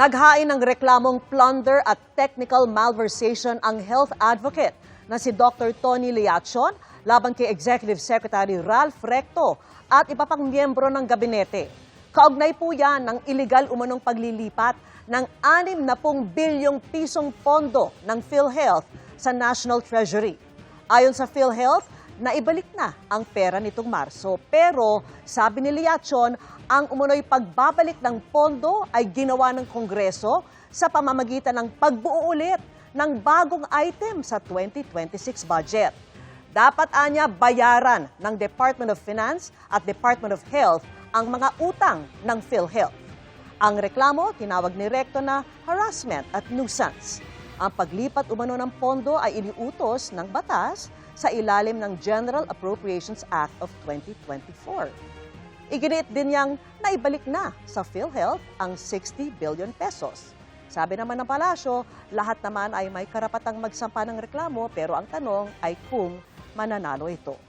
Naghain ng reklamong plunder at technical malversation ang health advocate na si Dr. Tony Liachon laban kay Executive Secretary Ralph Recto at iba pang miyembro ng gabinete. Kaugnay po yan ng iligal umanong paglilipat ng 60 bilyong pisong pondo ng PhilHealth sa National Treasury. Ayon sa PhilHealth, naibalik na ang pera nitong Marso. Pero sabi ni Liachon, ang umunoy pagbabalik ng pondo ay ginawa ng Kongreso sa pamamagitan ng pagbuo ulit ng bagong item sa 2026 budget. Dapat anya bayaran ng Department of Finance at Department of Health ang mga utang ng PhilHealth. Ang reklamo, tinawag ni Recto na harassment at nuisance. Ang paglipat umano ng pondo ay iniutos ng batas sa ilalim ng General Appropriations Act of 2024. Iginiit din niyang naibalik na sa PhilHealth ang 60 billion pesos. Sabi naman ng palasyo, lahat naman ay may karapatang magsampa ng reklamo pero ang tanong ay kung mananalo ito.